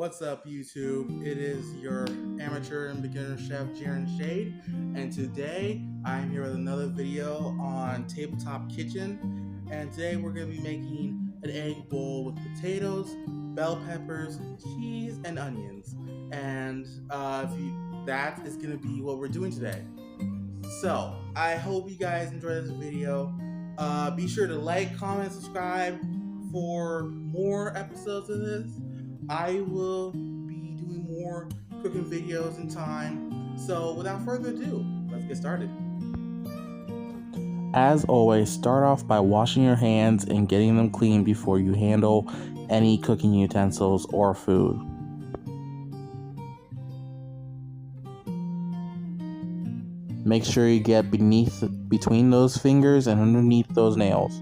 What's up, YouTube? It is your amateur and beginner chef, Jaren Shade, and today I'm here with another video on Tabletop Kitchen. And today we're going to be making an egg bowl with potatoes, bell peppers, cheese, and onions. And that is going to be what we're doing today. So I hope you guys enjoy this video. Be sure to like, comment, subscribe for more episodes of this. I will be doing more cooking videos in time. So without further ado, let's get started. As always, start off by washing your hands and getting them clean before you handle any cooking utensils or food. Make sure you get between those fingers and underneath those nails.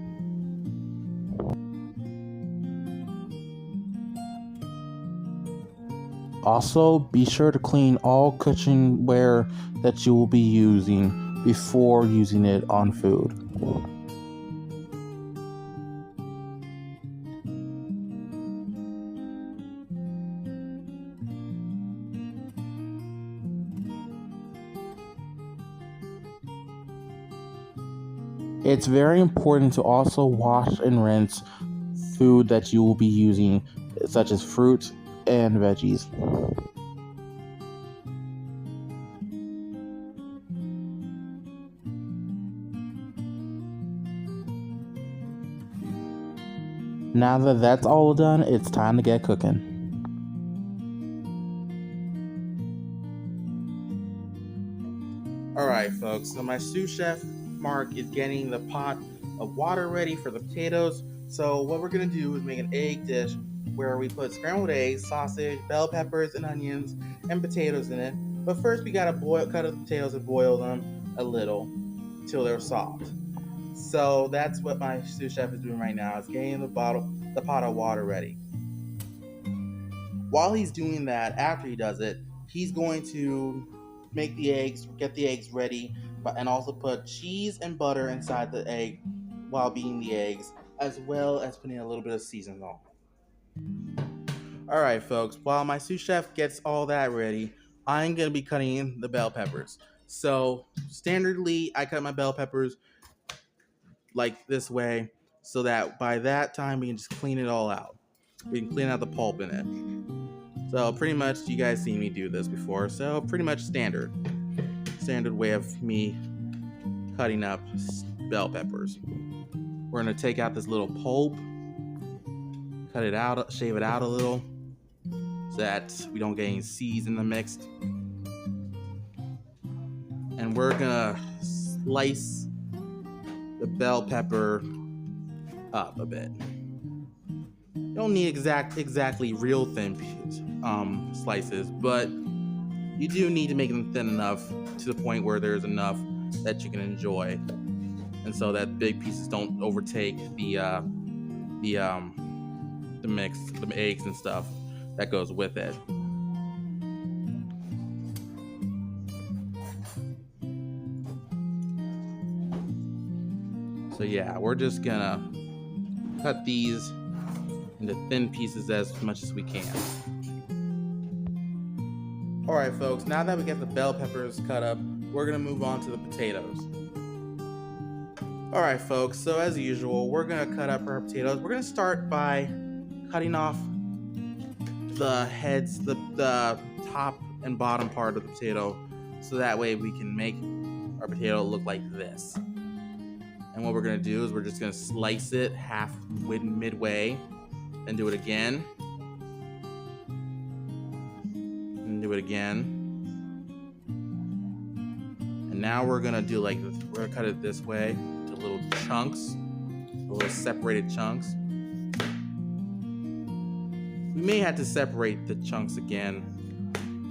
Also, be sure to clean all kitchenware that you will be using before using it on food. It's very important to also wash and rinse food that you will be using, such as fruit and veggies. Now that that's all done, it's time to get cooking. Alright folks, so my sous chef Mark is getting the pot of water ready for the potatoes. So what we're going to do is make an egg dish where we put scrambled eggs, sausage, bell peppers, and onions, and potatoes in it. But first we gotta cut the potatoes and boil them a little until they're soft. So that's what my sous chef is doing right now, is getting the pot of water ready. While he's doing that, after he does it, he's going to make the eggs, get the eggs ready, and also put cheese and butter inside the egg while beating the eggs, as well as putting a little bit of seasoning on. Alright folks, while my sous chef gets all that ready, I'm going to be cutting the bell peppers. So standardly, I cut my bell peppers like this way, so that by that time we can just clean it all out. We can clean out the pulp in it. So pretty much, you guys seen me do this before, so pretty much standard way of me cutting up bell peppers. We're going to take out this little pulp, cut it out, shave it out a little, so that we don't get any seeds in the mix. And we're gonna slice the bell pepper up a bit. You don't need exactly real thin slices, but you do need to make them thin enough to the point where there's enough that you can enjoy, and so that big pieces don't overtake the mix, the eggs and stuff that goes with it. So yeah, we're just gonna cut these into thin pieces as much as we can. Alright folks, now that we get the bell peppers cut up, we're gonna move on to the potatoes. Alright folks, so as usual, we're gonna cut up our potatoes. We're gonna start by cutting off the heads, the top and bottom part of the potato, so that way we can make our potato look like this. And what we're going to do is we're just going to slice it half midway, and do it again, and do it again. And now we're going to do like this. We're going to cut it this way to little chunks, little separated chunks. We may have to separate the chunks again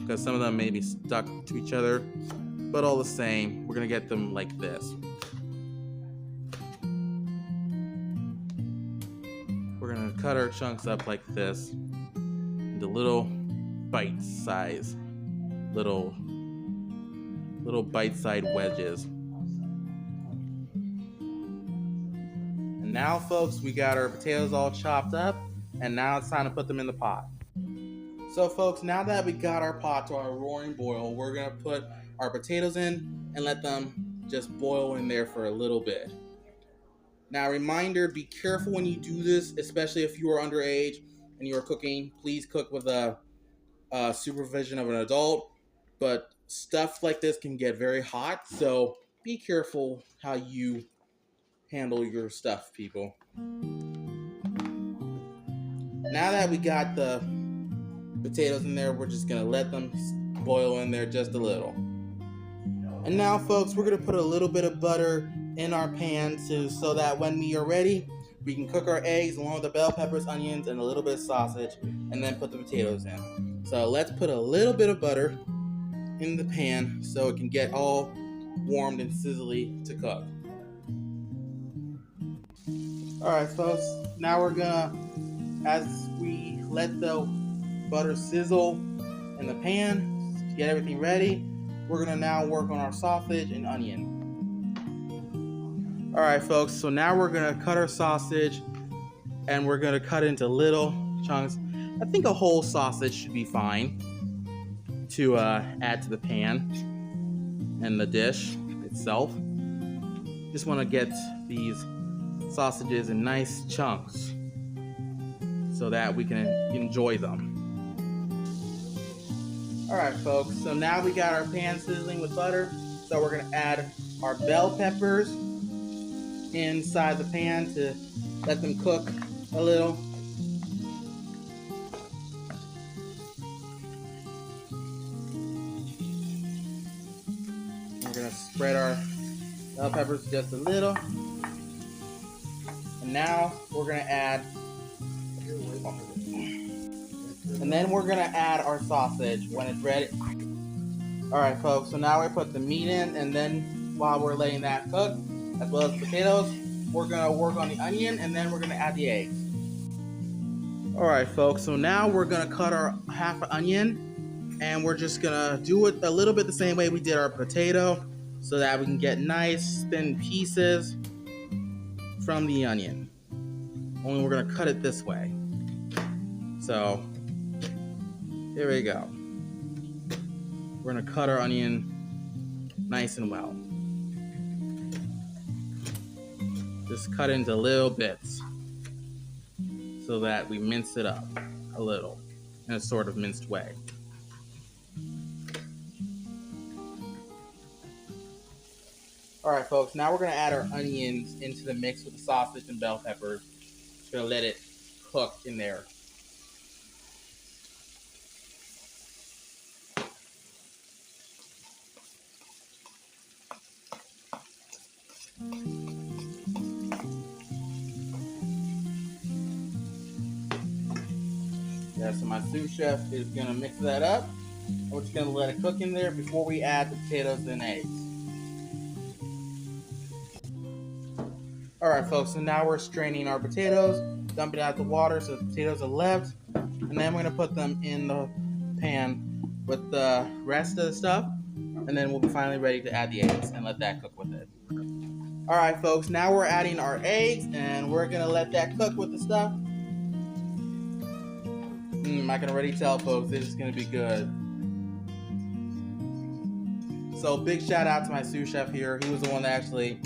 because some of them may be stuck to each other, but all the same, we're going to get them like this. We're going to cut our chunks up like this into little bite-sized, little bite-sized wedges. And now, folks, we got our potatoes all chopped up, and now it's time to put them in the pot. So folks, now that we got our pot to our roaring boil, we're gonna put our potatoes in and let them just boil in there for a little bit. Now, reminder, be careful when you do this, especially if you are underage and you are cooking. Please cook with a supervision of an adult, but stuff like this can get very hot, so be careful how you handle your stuff, people. Now that we got the potatoes in there, we're just gonna let them boil in there just a little. And now, folks, we're gonna put a little bit of butter in our pan so that when we are ready, we can cook our eggs along with the bell peppers, onions, and a little bit of sausage, and then put the potatoes in. So let's put a little bit of butter in the pan so it can get all warmed and sizzly to cook. Alright folks, now we're gonna, as we let the butter sizzle in the pan to get everything ready, we're gonna now work on our sausage and onion. Alright folks, so now we're gonna cut our sausage and we're gonna cut it into little chunks. I think a whole sausage should be fine to add to the pan and the dish itself. Just want to get these sausages in nice chunks so that we can enjoy them. Alright folks, so now we got our pan sizzling with butter, so we're going to add our bell peppers inside the pan to let them cook a little. We're going to spread our bell peppers just a little. And now we're going to add, and then we're going to add our sausage when it's ready. Alright folks, so now we put the meat in, and then while we're letting that cook, as well as potatoes, we're going to work on the onion, and then we're going to add the eggs. Alright folks, so now we're going to cut our half an onion, and we're just going to do it a little bit the same way we did our potato, so that we can get nice thin pieces from the onion. Only we're going to cut it this way. So, here we go. We're going to cut our onion nice and well. Just cut into little bits so that we mince it up a little in a sort of minced way. Alright folks, now we're going to add our onions into the mix with the sausage and bell peppers. Just going to let it cook in there. Yeah, so my sous chef is going to mix that up. We're just going to let it cook in there before we add the potatoes and eggs. Alright folks, so now we're straining our potatoes, dumping out the water so the potatoes are left, and then we're going to put them in the pan with the rest of the stuff, and then we'll be finally ready to add the eggs and let that cook with it. Alright folks, now we're adding our eggs, and we're going to let that cook with the stuff. I can already tell folks, this is going to be good. So big shout out to my sous chef here. He was the one that actually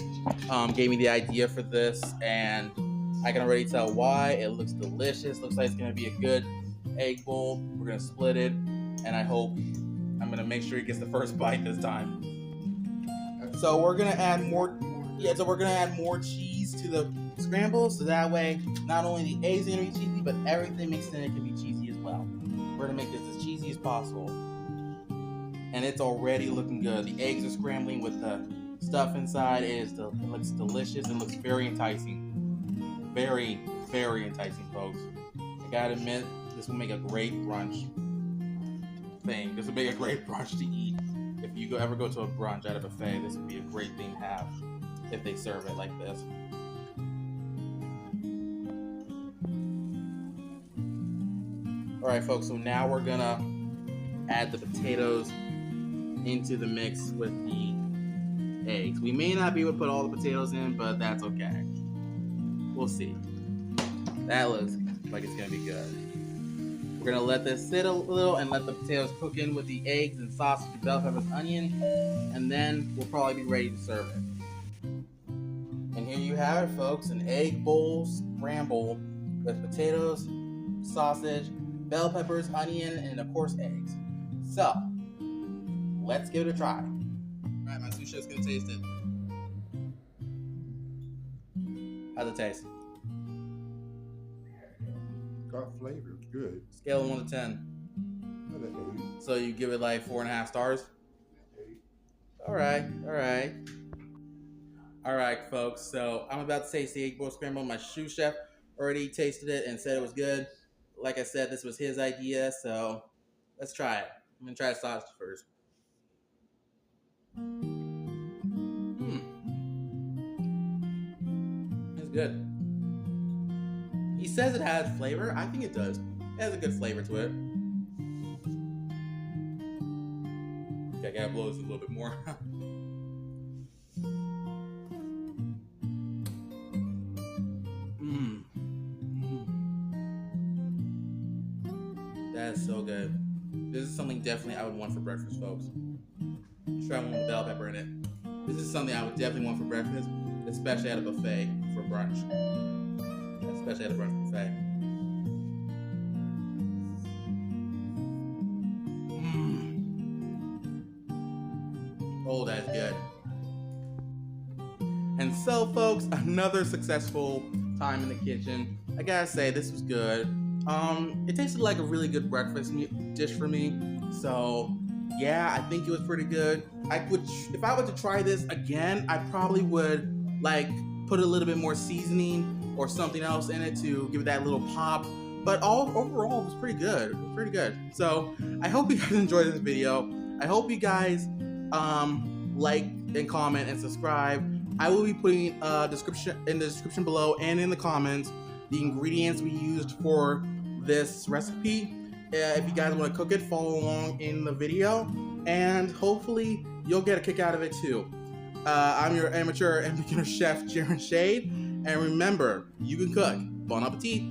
gave me the idea for this, and I can already tell why. It looks delicious. Looks like it's going to be a good egg bowl. We're going to split it, and I hope I'm going to make sure he gets the first bite this time. So we're going to add more. Yeah, so we're going to add more cheese to the scramble, so that way not only the eggs are going to be cheesy, but everything mixed in it can be cheesy as well. We're going to make this as cheesy as possible. And it's already looking good. The eggs are scrambling with the stuff inside. It looks delicious. It looks very enticing. Very, very enticing, folks. I gotta admit, this will make a great brunch thing. This will make a great brunch to eat. If you ever go to a brunch at a buffet, this would be a great thing to have if they serve it like this. Alright folks, so now we're gonna add the potatoes into the mix with the eggs. We may not be able to put all the potatoes in, but that's okay. We'll see. That looks like it's gonna be good. We're gonna let this sit a little and let the potatoes cook in with the eggs and sausage, bell peppers, onion, and then we'll probably be ready to serve it. And here you have it, folks, an egg bowl scramble with potatoes, sausage, bell peppers, onion, and of course eggs. So, let's give it a try. Alright, my sous chef's gonna taste it. How's it taste? Got flavor, good. Scale of 1 to 10. An 8. So you give it like 4.5 stars? 8. Alright, folks. So I'm about to taste the egg bowl scramble. My sous chef already tasted it and said it was good. Like I said, this was his idea, so let's try it. I'm gonna try the sausage first. It's good. He says it has flavor. I think it does. It has a good flavor to it. Okay, I gotta blow this a little bit more. That is so good. This is something definitely I would want for breakfast, folks. Try one with bell pepper in it. This is something I would definitely want for breakfast, especially at a buffet for brunch. Especially at a brunch buffet. Oh, that's good. And so, folks, another successful time in the kitchen. I gotta say, this was good. It tasted like a really good breakfast dish for me. So, yeah, I think it was pretty good. If I were to try this again, I probably would like put a little bit more seasoning or something else in it to give it that little pop. But overall, it was pretty good. It was pretty good. So I hope you guys enjoyed this video. I hope you guys like and comment and subscribe. I will be putting in the description below and in the comments the ingredients we used for this recipe. If you guys want to cook it, follow along in the video, and hopefully you'll get a kick out of it too. I'm your amateur and beginner chef, Jaron Shade. And remember, you can cook. Bon appetit!